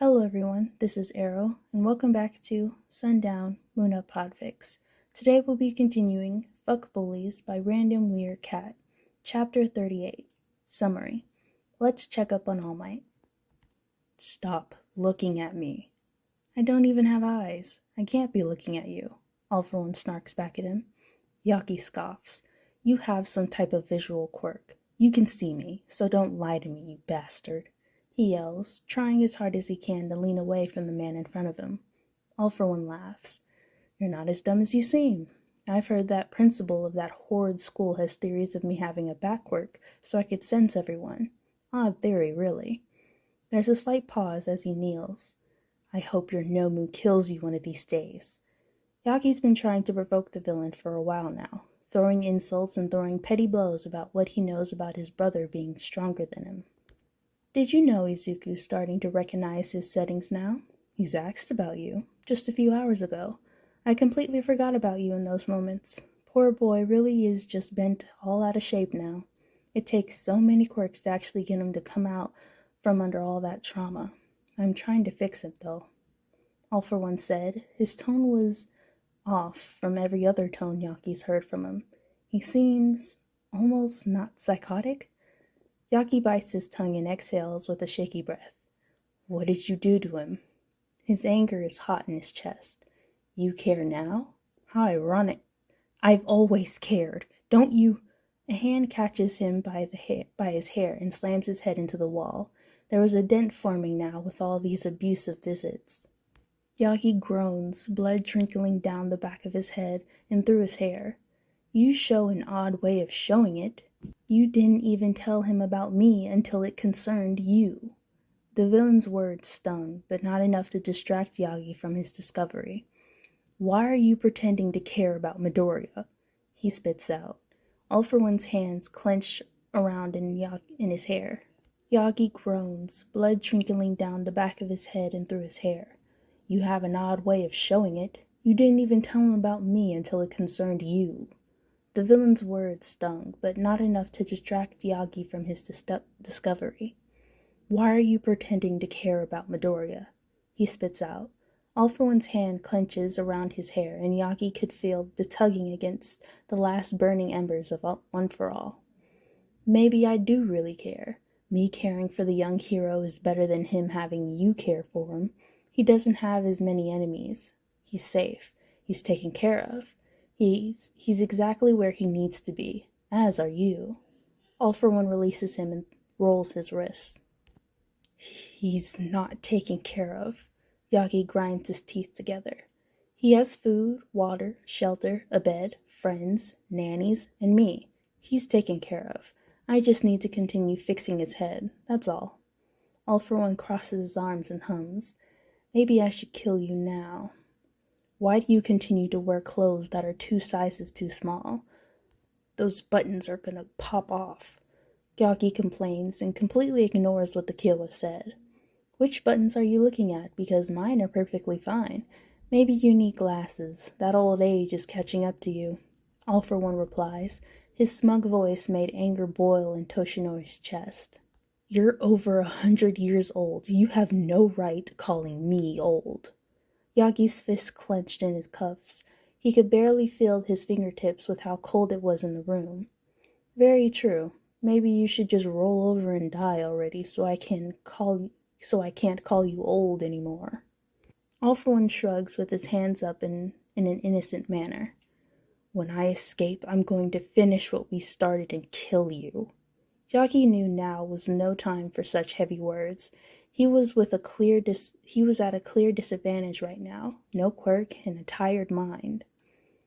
Hello everyone, this is Arrow, and welcome back to Sundown Luna Podfics. Today we'll be continuing Fic Bullies by RandomWeirdCat, Chapter 38, Summary. Let's check up on All Might. Stop looking at me. I don't even have eyes. I can't be looking at you. All for One snarks back at him. Yaki scoffs. You have some type of visual quirk. You can see me, so don't lie to me, you bastard. He yells, trying as hard as he can to lean away from the man in front of him. All for One laughs. You're not as dumb as you seem. I've heard that principal of that horrid school has theories of me having a back quirk, so I could sense everyone. Odd theory, really. There's a slight pause as he kneels. I hope your Nomu kills you one of these days. Yaki's been trying to provoke the villain for a while now, throwing insults and throwing petty blows about what he knows about his brother being stronger than him. Did you know Izuku's starting to recognize his settings now? He's asked about you, just a few hours ago. I completely forgot about you in those moments. Poor boy really is just bent all out of shape now. It takes so many quirks to actually get him to come out from under all that trauma. I'm trying to fix it, though. All for One said. His tone was off from every other tone Yaki's heard from him. He seems almost not psychotic. Yaki bites his tongue and exhales with a shaky breath. What did you do to him? His anger is hot in his chest. You care now? How ironic. I've always cared. Don't you? A hand catches him by his hair and slams his head into the wall. There was a dent forming now with all these abusive visits. Yaki groans, blood trickling down the back of his head and through his hair. You show an odd way of showing it. You didn't even tell him about me until it concerned you. The villain's words stung, but not enough to distract Yaki from his discovery. Why are you pretending to care about Midoriya? He spits out. All for One's hands clench around in his hair. Yaki groans, blood trickling down the back of his head and through his hair. You have an odd way of showing it. You didn't even tell him about me until it concerned you. The villain's words stung, but not enough to distract Yaki from his discovery. Why are you pretending to care about Midoriya? He spits out. All for One's hand clenches around his hair, and Yaki could feel the tugging against the last burning embers of One for All. Maybe I do really care. Me caring for the young hero is better than him having you care for him. He doesn't have as many enemies. He's safe. He's taken care of. He's exactly where he needs to be, as are you. All for One releases him and rolls his wrists. He's not taken care of. Yaki grinds his teeth together. He has food, water, shelter, a bed, friends, nannies, and me. He's taken care of. I just need to continue fixing his head, that's all. All for One crosses his arms and hums. Maybe I should kill you now. Why do you continue to wear clothes that are 2 sizes too small? Those buttons are gonna pop off. Yaki complains and completely ignores what the killer said. Which buttons are you looking at? Because mine are perfectly fine. Maybe you need glasses. That old age is catching up to you. All for One replies. His smug voice made anger boil in Toshinori's chest. You're over 100 years old. You have no right calling me old. Yaki's fist clenched in his cuffs. He could barely feel his fingertips with how cold it was in the room. Very true. Maybe you should just roll over and die already so I can't call you old anymore. All for One shrugs with his hands up in an innocent manner. When I escape, I'm going to finish what we started and kill you. Yaki knew now was no time for such heavy words. He was at a clear disadvantage right now, no quirk and a tired mind.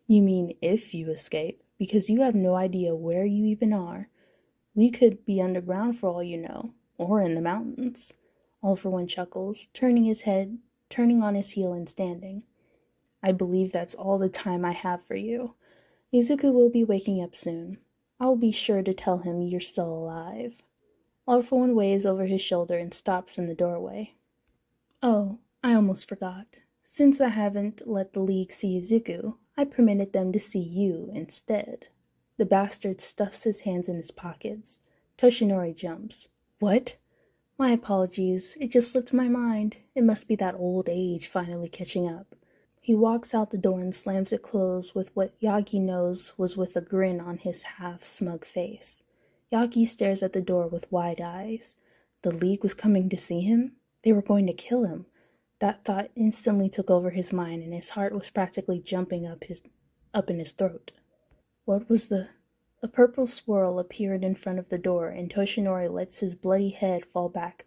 You mean if you escape, because you have no idea where you even are. We could be underground for all you know, or in the mountains. All for One chuckles, turning on his heel and standing. I believe that's all the time I have for you. Izuku will be waking up soon. I'll be sure to tell him you're still alive. All for One waves over his shoulder and stops in the doorway. Oh, I almost forgot. Since I haven't let the League see Izuku, I permitted them to see you instead. The bastard stuffs his hands in his pockets. Toshinori jumps. What? My apologies, it just slipped my mind. It must be that old age finally catching up. He walks out the door and slams it closed with what Yagi knows was with a grin on his half-smug face. Yagi stares at the door with wide eyes. The League was coming to see him? They were going to kill him. That thought instantly took over his mind, and his heart was practically jumping up in his throat. What was the... A purple swirl appeared in front of the door, and Toshinori lets his bloody head fall back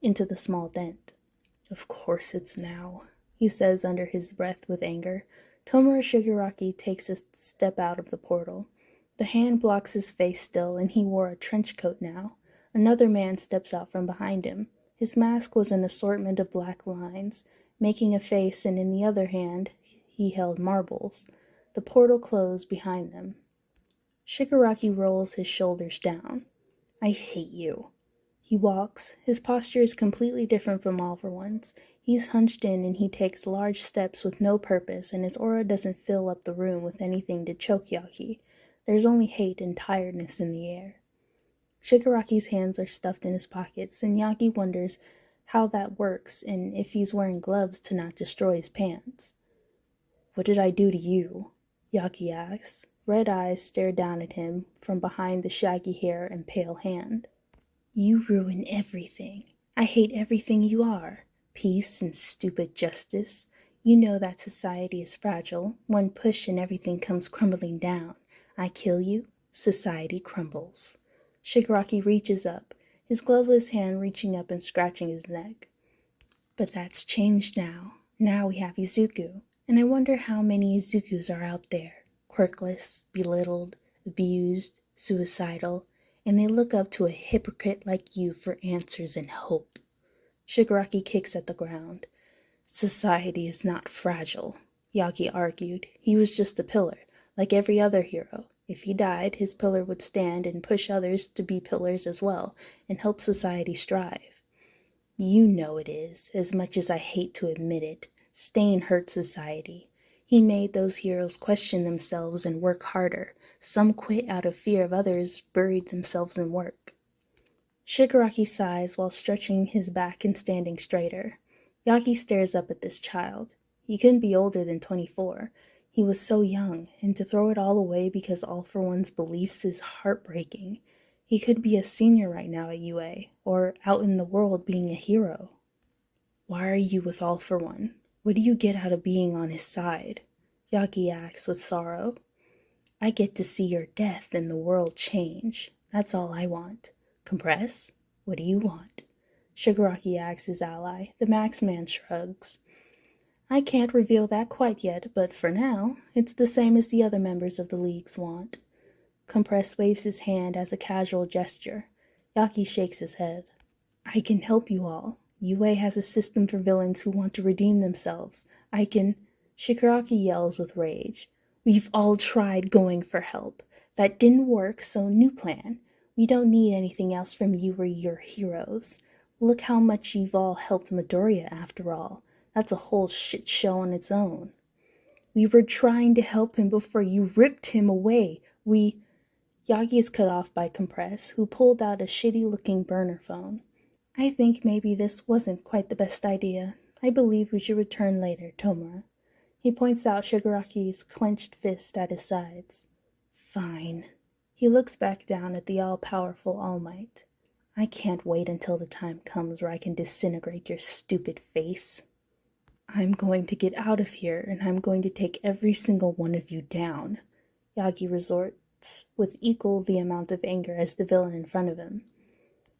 into the small dent. Of course it's now, he says under his breath with anger. Tomura Shigaraki takes a step out of the portal. The hand blocks his face still, and he wore a trench coat now. Another man steps out from behind him. His mask was an assortment of black lines, making a face, and in the other hand he held marbles. The portal closed behind them. Shigaraki rolls his shoulders down. I hate you. He walks. His posture is completely different from All For One's. He's hunched in and he takes large steps with no purpose, and his aura doesn't fill up the room with anything to choke Yagi. There's only hate and tiredness in the air. Shigaraki's hands are stuffed in his pockets, and Yagi wonders how that works and if he's wearing gloves to not destroy his pants. What did I do to you? Yagi asks. Red eyes stare down at him from behind the shaggy hair and pale hand. You ruin everything. I hate everything you are. Peace and stupid justice. You know that society is fragile. One push and everything comes crumbling down. I kill you, society crumbles. Shigaraki reaches up, his gloveless hand reaching up and scratching his neck. But that's changed now. Now we have Izuku, and I wonder how many Izukus are out there. Quirkless, belittled, abused, suicidal, and they look up to a hypocrite like you for answers and hope. Shigaraki kicks at the ground. Society is not fragile, Yagi argued. He was just a pillar, like every other hero. If he died, his pillar would stand and push others to be pillars as well, and help society strive. You know it is, as much as I hate to admit it. Stain hurt society. He made those heroes question themselves and work harder. Some quit out of fear of others buried themselves in work. Shigaraki sighs while stretching his back and standing straighter. Yagi stares up at this child. He couldn't be older than 24. He was so young, and to throw it all away because All For One's beliefs is heartbreaking. He could be a senior right now at UA, or out in the world being a hero. Why are you with All For One? What do you get out of being on his side? Yagi asks with sorrow. I get to see your death and the world change. That's all I want. Compress? What do you want? Shigaraki asks his ally. The Maxman shrugs. I can't reveal that quite yet, but for now, it's the same as the other members of the League's want. Compress waves his hand as a casual gesture. Yagi shakes his head. I can help you all. UA has a system for villains who want to redeem themselves. I can... Shigaraki yells with rage. We've all tried going for help. That didn't work, so new plan. We don't need anything else from you or your heroes. Look how much you've all helped Midoriya after all. That's a whole shit show on its own. We were trying to help him before you ripped him away. Yagi is cut off by Compress, who pulled out a shitty-looking burner phone. I think maybe this wasn't quite the best idea. I believe we should return later, Tomura. He points out Shigaraki's clenched fist at his sides. Fine. He looks back down at the all-powerful All Might. I can't wait until the time comes where I can disintegrate your stupid face. I'm going to get out of here, and I'm going to take every single one of you down. Yagi resorts with equal the amount of anger as the villain in front of him.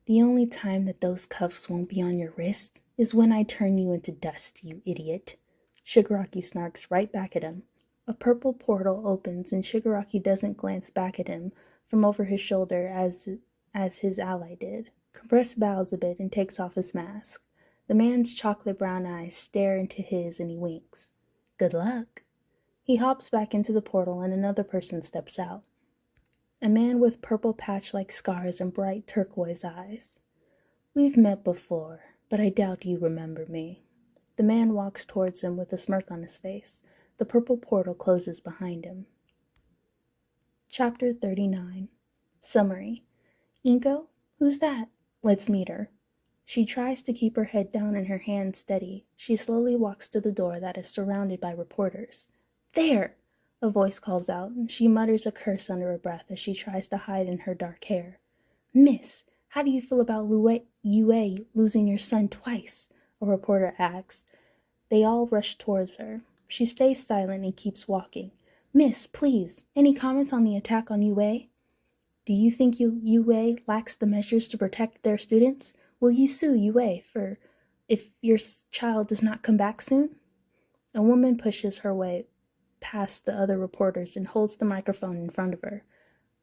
The only time that those cuffs won't be on your wrist is when I turn you into dust, you idiot. Shigaraki snarks right back at him. A purple portal opens and Shigaraki doesn't glance back at him from over his shoulder as his ally did. Compress bows a bit and takes off his mask. The man's chocolate brown eyes stare into his and he winks. Good luck. He hops back into the portal and another person steps out. A man with purple patch-like scars and bright turquoise eyes. We've met before, but I doubt you remember me. The man walks towards him with a smirk on his face. The purple portal closes behind him. Chapter 39. Summary. Inko? Who's that? Let's meet her. She tries to keep her head down and her hands steady. She slowly walks to the door that is surrounded by reporters. "There!" a voice calls out, and she mutters a curse under her breath as she tries to hide in her dark hair. "Miss, how do you feel about Yue losing your son twice?" a reporter asks. They all rush towards her. She stays silent and keeps walking. "Miss, please, any comments on the attack on Yue? Do you think Yue lacks the measures to protect their students? Will you sue Yue for if your child does not come back soon?" A woman pushes her way past the other reporters and holds the microphone in front of her.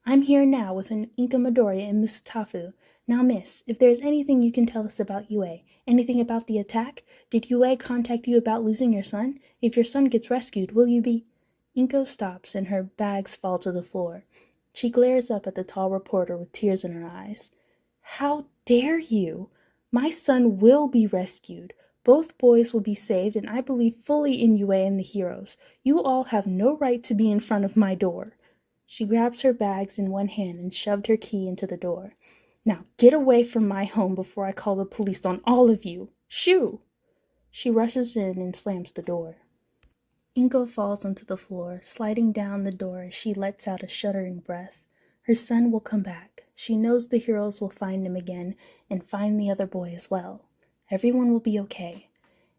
"I'm here now with Inko, Midoriya, and Mustafa. Now, miss, if there's anything you can tell us about Yue, anything about the attack? Did Yue contact you about losing your son? If your son gets rescued, will you be—" Inko stops and her bags fall to the floor. She glares up at the tall reporter with tears in her eyes. "How dare you? My son will be rescued. Both boys will be saved, and I believe fully in Yue and the heroes. You all have no right to be in front of my door." She grabs her bags in one hand and shoved her key into the door. "Now get away from my home before I call the police on all of you. Shoo!" She rushes in and slams the door. Inko falls onto the floor, sliding down the door as she lets out a shuddering breath. Her son will come back. She knows the heroes will find him again and find the other boy as well. Everyone will be okay.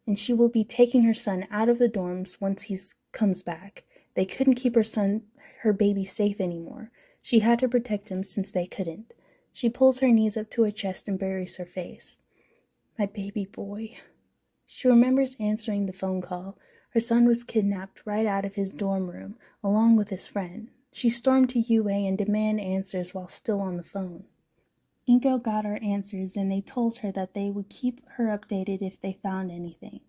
And she will be taking her son out of the dorms once he comes back. They couldn't keep her baby safe anymore. She had to protect him since they couldn't. She pulls her knees up to her chest and buries her face. My baby boy. She remembers answering the phone call. Her son was kidnapped right out of his dorm room, along with his friend. She stormed to Yue and demanded answers while still on the phone. Inko got her answers, and they told her that they would keep her updated if they found anything.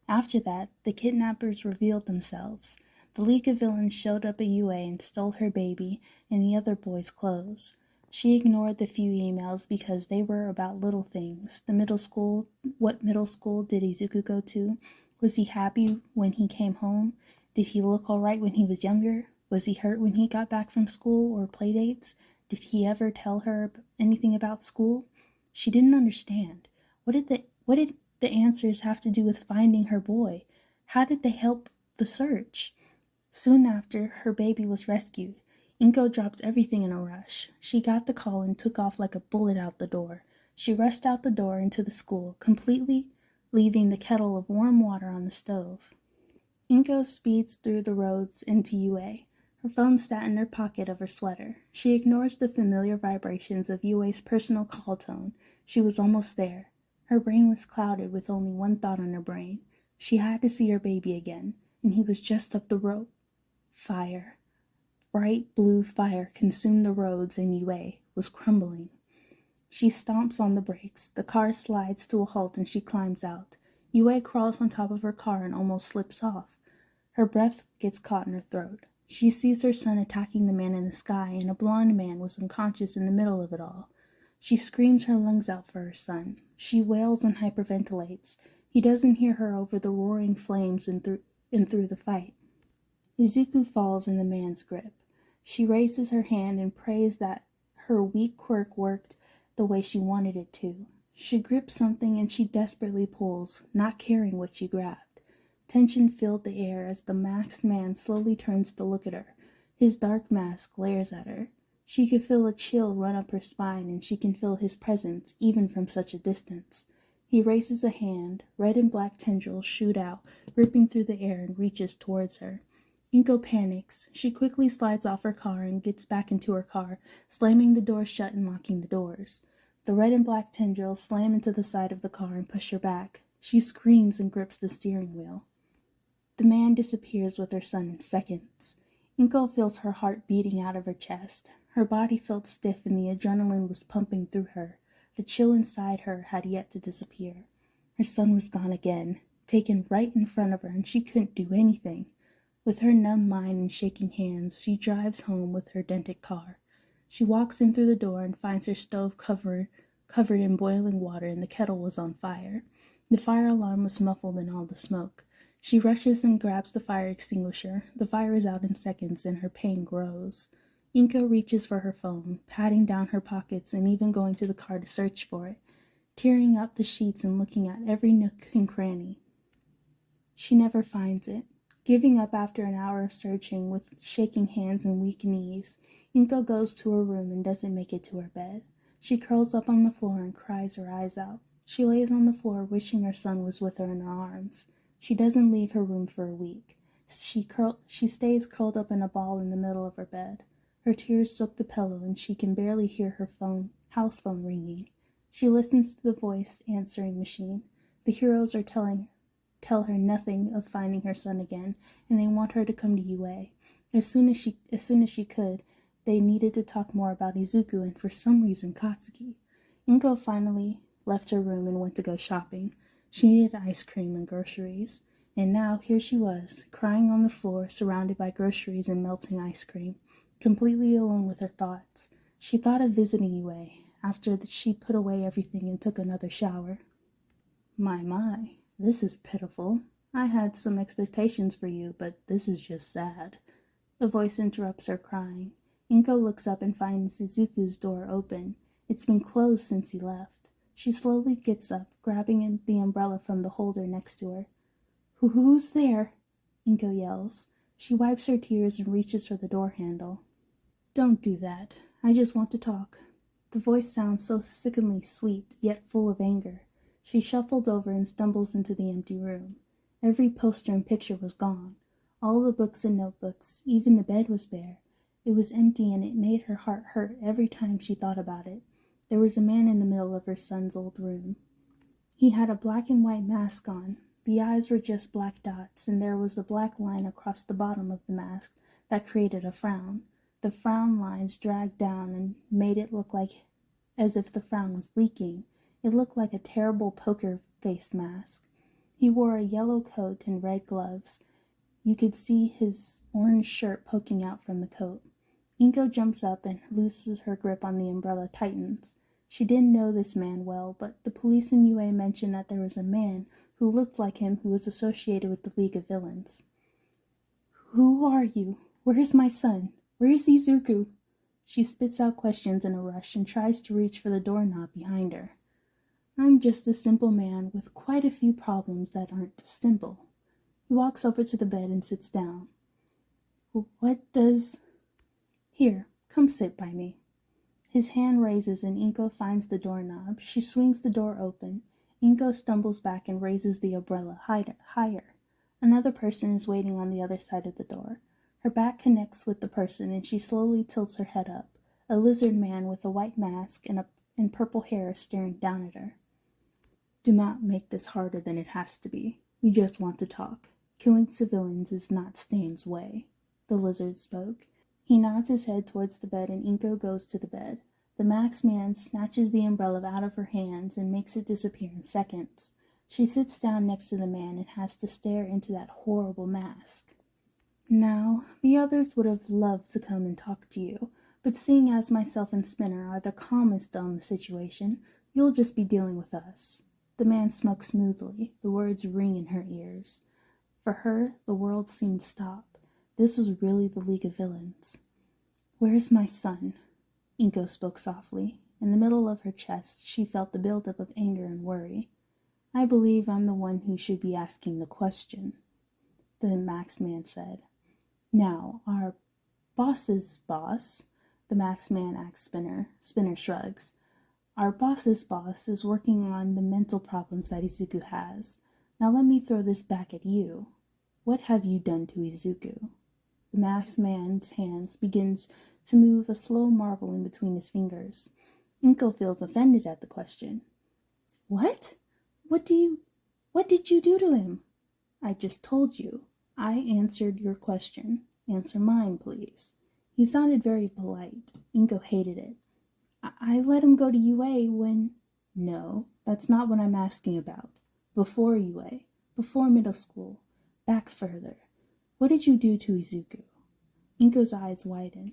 After that, the kidnappers revealed themselves. The League of Villains showed up at Yue and stole her baby and the other boy's clothes. She ignored the few emails because they were about little things. What middle school did Izuku go to? Was he happy when he came home? Did he look all right when he was younger? Was he hurt when he got back from school or playdates? Did he ever tell her anything about school? She didn't understand. What did the answers have to do with finding her boy? How did they help the search? Soon after, her baby was rescued. Inko dropped everything in a rush. She got the call and took off like a bullet out the door. She rushed out the door into the school, completely leaving the kettle of warm water on the stove. Inko speeds through the roads into Yue. Her phone sat in her pocket of her sweater. She ignores the familiar vibrations of Yue's personal call tone. She was almost there. Her brain was clouded with only one thought on her brain. She had to see her baby again, and he was just up the road. Fire. Bright blue fire consumed the roads, and Yue was crumbling. She stomps on the brakes. The car slides to a halt and she climbs out. Yue crawls on top of her car and almost slips off. Her breath gets caught in her throat. She sees her son attacking the man in the sky, and a blonde man was unconscious in the middle of it all. She screams her lungs out for her son. She wails and hyperventilates. He doesn't hear her over the roaring flames and through the fight. Izuku falls in the man's grip. She raises her hand and prays that her weak quirk worked the way she wanted it to. She grips something and she desperately pulls, not caring what she grabbed. Tension filled the air as the masked man slowly turns to look at her. His dark mask glares at her. She could feel a chill run up her spine, and she can feel his presence even from such a distance. He raises a hand. Red and black tendrils shoot out, ripping through the air, and reaches towards her. Inko panics. She quickly slides off her car and gets back into her car, slamming the door shut and locking the doors. The red and black tendrils slam into the side of the car and push her back. She screams and grips the steering wheel. The man disappears with her son in seconds. Inko feels her heart beating out of her chest. Her body felt stiff and the adrenaline was pumping through her. The chill inside her had yet to disappear. Her son was gone again, taken right in front of her, and she couldn't do anything. With her numb mind and shaking hands, she drives home with her dented car. She walks in through the door and finds her stove covered in boiling water, and the kettle was on fire. The fire alarm was muffled in all the smoke. She rushes and grabs the fire extinguisher. The fire is out in seconds, and her pain grows. Inko reaches for her phone, patting down her pockets and even going to the car to search for it. tearing up the sheets and looking at every nook and cranny. She never finds it. Giving up after an hour of searching with shaking hands and weak knees, Inko goes to her room and doesn't make it to her bed. She curls up on the floor and cries her eyes out. She lays on the floor wishing her son was with her in her arms. She doesn't leave her room for a week. She stays curled up in a ball in the middle of her bed. Her tears soak the pillow and she can barely hear her house phone ringing. She listens to the voice answering machine. The heroes are tell her nothing of finding her son again, and they want her to come to UA. As soon as she could, they needed to talk more about Izuku and for some reason Katsuki. Inko finally left her room and went to go shopping. She needed ice cream and groceries, and now here she was, crying on the floor, surrounded by groceries and melting ice cream, completely alone with her thoughts. She thought of visiting UA after she put away everything and took another shower. My, this is pitiful. I had some expectations for you, but this is just sad. A voice interrupts her crying. Inko looks up and finds Izuku's door open. It's been closed since he left. She slowly gets up, grabbing the umbrella from the holder next to her. Who's there? Inko yells. She wipes her tears and reaches for the door handle. Don't do that. I just want to talk. The voice sounds so sickeningly sweet, yet full of anger. She shuffled over and stumbles into the empty room. Every poster and picture was gone. All the books and notebooks, even the bed was bare. It was empty and it made her heart hurt every time she thought about it. There was a man in the middle of her son's old room. He had a black and white mask on. The eyes were just black dots, and there was a black line across the bottom of the mask that created a frown. The frown lines dragged down and made it look as if the frown was leaking. It looked like a terrible poker-faced mask. He wore a yellow coat and red gloves. You could see his orange shirt poking out from the coat. Inko jumps up and looses her grip on the umbrella tightens. She didn't know this man well, but the police in UA mentioned that there was a man who looked like him who was associated with the League of Villains. Who are you? Where's my son? Where's Izuku? She spits out questions in a rush and tries to reach for the doorknob behind her. I'm just a simple man with quite a few problems that aren't simple. He walks over to the bed and sits down. Here, come sit by me. His hand raises and Inko finds the doorknob. She swings the door open. Inko stumbles back and raises the umbrella higher. Another person is waiting on the other side of the door. Her back connects with the person and she slowly tilts her head up. A lizard man with a white mask and purple hair is staring down at her. Do not make this harder than it has to be. We just want to talk. Killing civilians is not Stain's way. The lizard spoke. He nods his head towards the bed and Inko goes to the bed. The masked man snatches the umbrella out of her hands and makes it disappear in seconds. She sits down next to the man and has to stare into that horrible mask. Now, the others would have loved to come and talk to you, but seeing as myself and Spinner are the calmest on the situation, you'll just be dealing with us. The man smokes smoothly. The words ring in her ears. For her, the world seemed to stop. This was really the League of Villains. Where's my son? Inko spoke softly. In the middle of her chest, she felt the buildup of anger and worry. I believe I'm the one who should be asking the question, the masked man said. Now, our boss's boss, the masked man asks Spinner. Spinner shrugs. Our boss's boss is working on the mental problems that Izuku has. Now let me throw this back at you. What have you done to Izuku? The masked man's hands begins to move a slow marveling between his fingers. Inko feels offended at the question. What? What did you do to him? I just told you. I answered your question. Answer mine, please. He sounded very polite. Inko hated it. I let him go to UA when... No, that's not what I'm asking about. Before UA. Before middle school. Back further. What did you do to Izuku? Inko's eyes widen.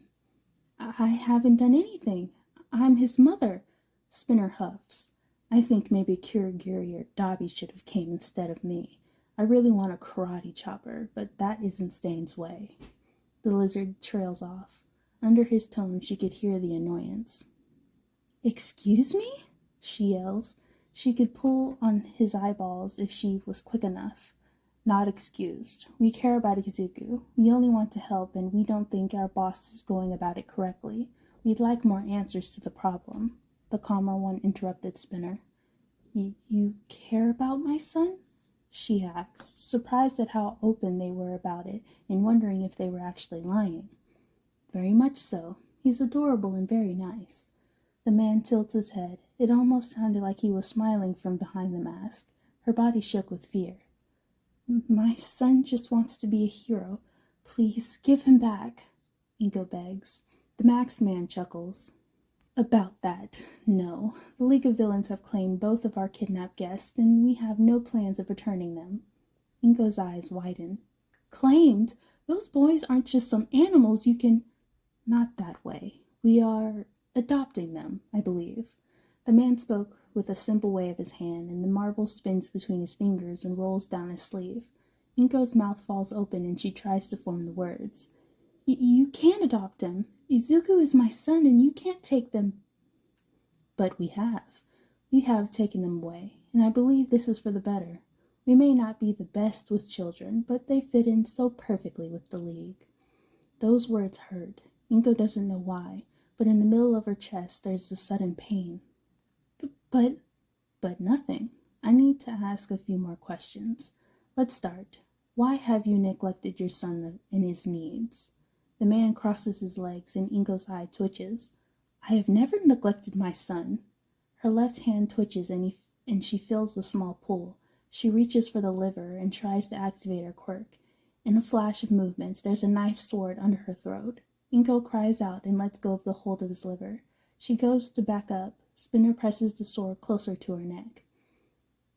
I haven't done anything. I'm his mother. Spinner huffs. I think maybe Kirigiri or Dabi should have came instead of me. I really want a karate chopper, but that isn't Stain's way. The lizard trails off. Under his tone, she could hear the annoyance. Excuse me? She yells. She could pull on his eyeballs if she was quick enough. Not excused. We care about Izuku. We only want to help, and we don't think our boss is going about it correctly. We'd like more answers to the problem. The calmer one interrupted Spinner. You care about my son? She asked, surprised at how open they were about it and wondering if they were actually lying. Very much so. He's adorable and very nice. The man tilted his head. It almost sounded like he was smiling from behind the mask. Her body shook with fear. My son just wants to be a hero. Please, give him back, Inko begs. The masked man chuckles. About that, no. The League of Villains have claimed both of our kidnapped guests, and we have no plans of returning them. Inko's eyes widen. Claimed? Those boys aren't just some animals you can... Not that way. We are adopting them, I believe. The man spoke with a simple wave of his hand, and the marble spins between his fingers and rolls down his sleeve. Inko's mouth falls open, and she tries to form the words. You can't adopt him. Izuku is my son, and you can't take them. But we have. We have taken them away, and I believe this is for the better. We may not be the best with children, but they fit in so perfectly with the League. Those words hurt. Inko doesn't know why, but in the middle of her chest there's a sudden pain. But nothing. I need to ask a few more questions. Let's start. Why have you neglected your son and his needs? The man crosses his legs and Inko's eye twitches. I have never neglected my son. Her left hand twitches and she feels the small pull. She reaches for the lever and tries to activate her quirk. In a flash of movements, there's a knife sword under her throat. Inko cries out and lets go of the hold of his liver. She goes to back up. Spinner presses the sword closer to her neck.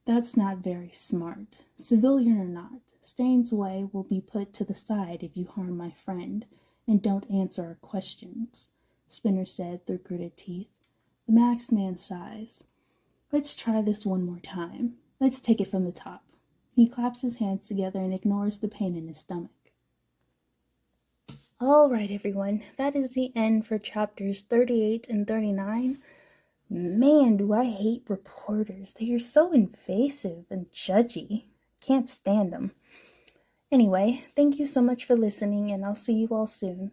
That's not very smart. Civilian or not, Stain's way will be put to the side if you harm my friend, and don't answer our questions, Spinner said through gritted teeth. The masked man sighs. Let's try this one more time. Let's take it from the top. He claps his hands together and ignores the pain in his stomach. All right, everyone, that is the end for chapters 38 and 39. Man, do I hate reporters. They are so invasive and judgy. Can't stand them. Anyway, thank you so much for listening, and I'll see you all soon.